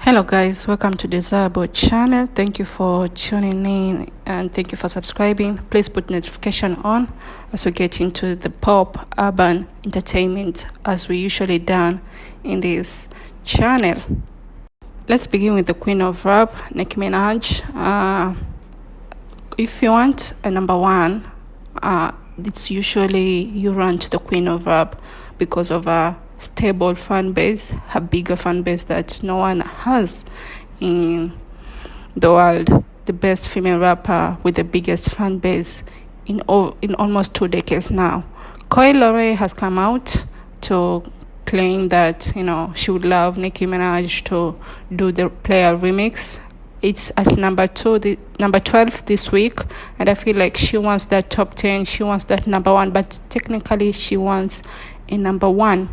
Hello guys, welcome to the Zabo channel. Thank you for tuning in and thank you for subscribing. Please put notification on as we get into the pop urban entertainment as we usually done in this channel. Let's begin with the queen of rap, Nicki Minaj. If you want a number one, it's usually you run to the queen of rap because of a stable fan base, a bigger fan base that no one has in the world. The best female rapper with the biggest fan base in almost 2 decades now. Chloe has come out to claim that she would love Nicki Minaj to do the player remix. It's at number 12 this week, and I feel like she wants that top 10. She wants that number one, but technically she wants a number one.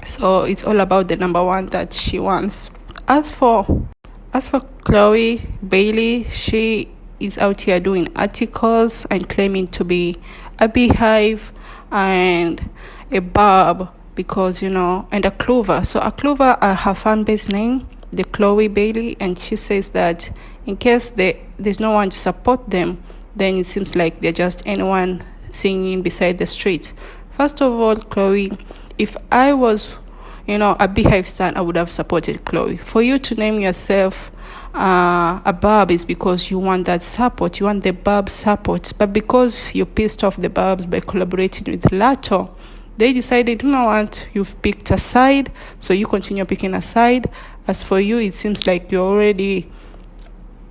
So it's all about the number one that she wants. As for Chloe Bailey, she is out here doing articles and claiming to be a beehive and a barb because and a clover. So a clover are her fan base name, the Chloe Bailey, and she says that in case there's no one to support them, then it seems like they're just anyone singing beside the street. First of all, Chloe, if I was, a beehive stan, I would have supported Chloe. For you to name yourself a barb is because you want that support. You want the barb support. But because you pissed off the barbs by collaborating with Latto, they decided, you know what, you've picked a side, so you continue picking a side. As for you, it seems like you're already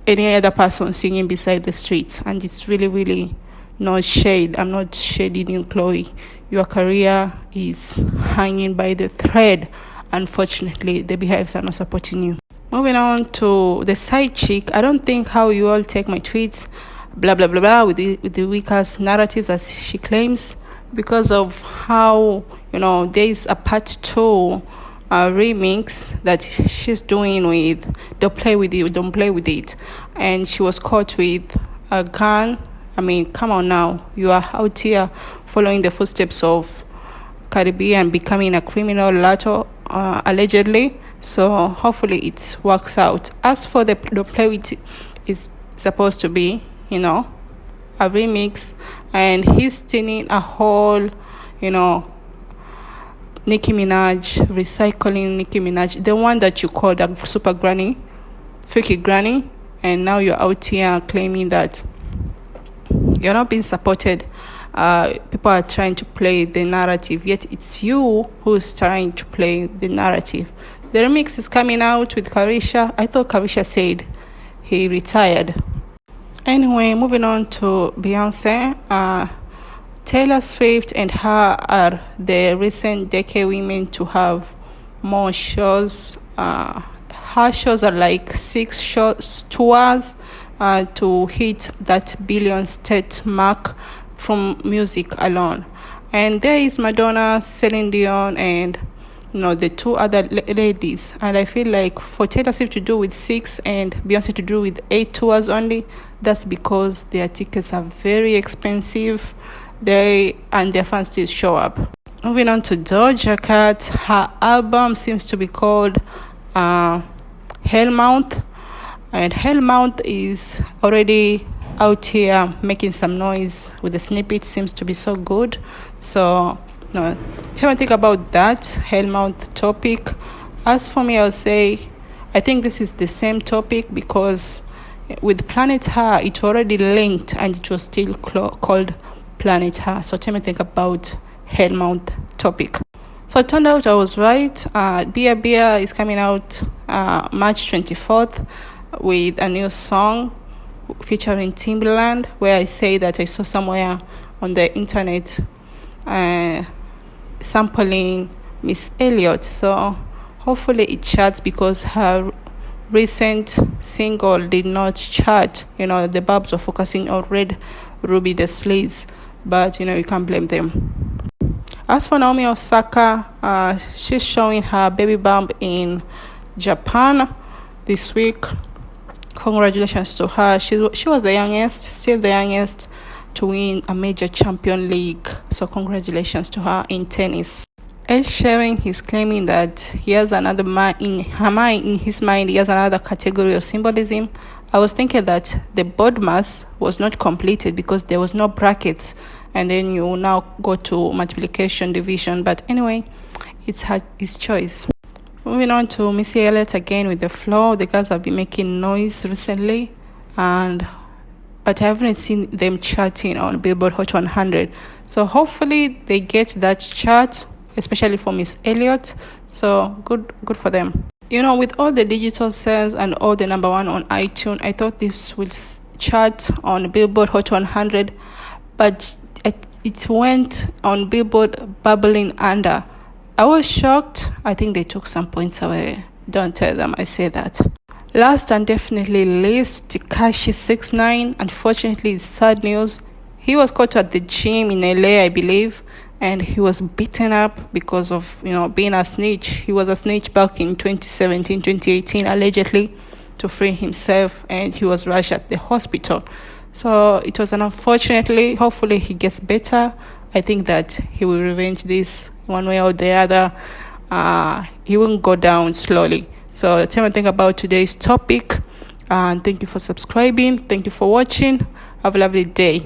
any other person singing beside the streets. And it's really, really no shade. I'm not shading you, Chloe. Your career is hanging by the thread. Unfortunately, the beehives are not supporting you. Moving on to the side chick. I don't think how you all take my tweets, blah, blah, blah, blah, with the weakest narratives as she claims, because of how, there is a part 2 remix that she's doing with Don't Play With It, Don't Play With It. And she was caught with a gun. I mean, come on now. You are out here following the footsteps of Caribbean, becoming a criminal, Latto, allegedly. So hopefully it works out. As for the Don't Play With It, it's supposed to be, a remix. And he's stealing a whole, Nicki Minaj, recycling Nicki Minaj, the one that you called a super granny, freaky granny. And now you're out here claiming that you're not being supported. People are trying to play the narrative, yet it's you who's trying to play the narrative. The remix is coming out with Carisha. I thought Carisha said he retired. Anyway, moving on to Beyonce. Taylor Swift and her are the recent decade women to have more shows. Her shows are like 6 shows tours to hit that billion state mark from music alone. And there is Madonna, Celine Dion, and the 2 other ladies. And I feel like for Taylor Swift to do with 6 and Beyonce to do with 8 tours only, that's because their tickets are very expensive. Their fans still show up. Moving on to Doja Cat, her album seems to be called Hellmouth. And Hellmouth is already out here making some noise with the snippet. Seems to be so good. So, tell me think about that Hellmouth topic. As for me, I'll say I think this is the same topic because with Planet Her, it already linked and it was still called Planet Her. So tell me think about Hellmouth topic. So it turned out I was right. Bia is coming out March 24th. With a new song featuring Timbaland, where I say that I saw somewhere on the internet sampling Miss Elliott. So hopefully it charts because her recent single did not chart. The Babs were focusing on Red Ruby the Slays, but you can't blame them. As for Naomi Osaka, she's showing her baby bump in Japan this week. Congratulations to her. She was the youngest, still the youngest, to win a major champion league. So congratulations to her in tennis. Ed Sheeran, he's claiming that he has another in his mind, he has another category of symbolism. I was thinking that the board mass was not completed because there was no brackets, and then you now go to multiplication, division. But anyway, it's his choice. Moving on to Missy Elliott again with the flow. The girls have been making noise recently, but I haven't seen them charting on Billboard Hot 100. So hopefully they get that chart, especially for Miss Elliott. So good for them. With all the digital sales and all the number one on iTunes, I thought this would chart on Billboard Hot 100, but it went on Billboard bubbling under. I was shocked. I think they took some points away. Don't tell them I say that. Last and definitely least, Tekashi 6ix9ine. Unfortunately, it's sad news. He was caught at the gym in LA, I believe, and he was beaten up because of, being a snitch. He was a snitch back in 2017, 2018, allegedly, to free himself, and he was rushed at the hospital. So it was unfortunately, hopefully he gets better. I think that he will revenge this one way or the other. He won't go down slowly. So tell me what you think about today's topic. And thank you for subscribing. Thank you for watching. Have a lovely day.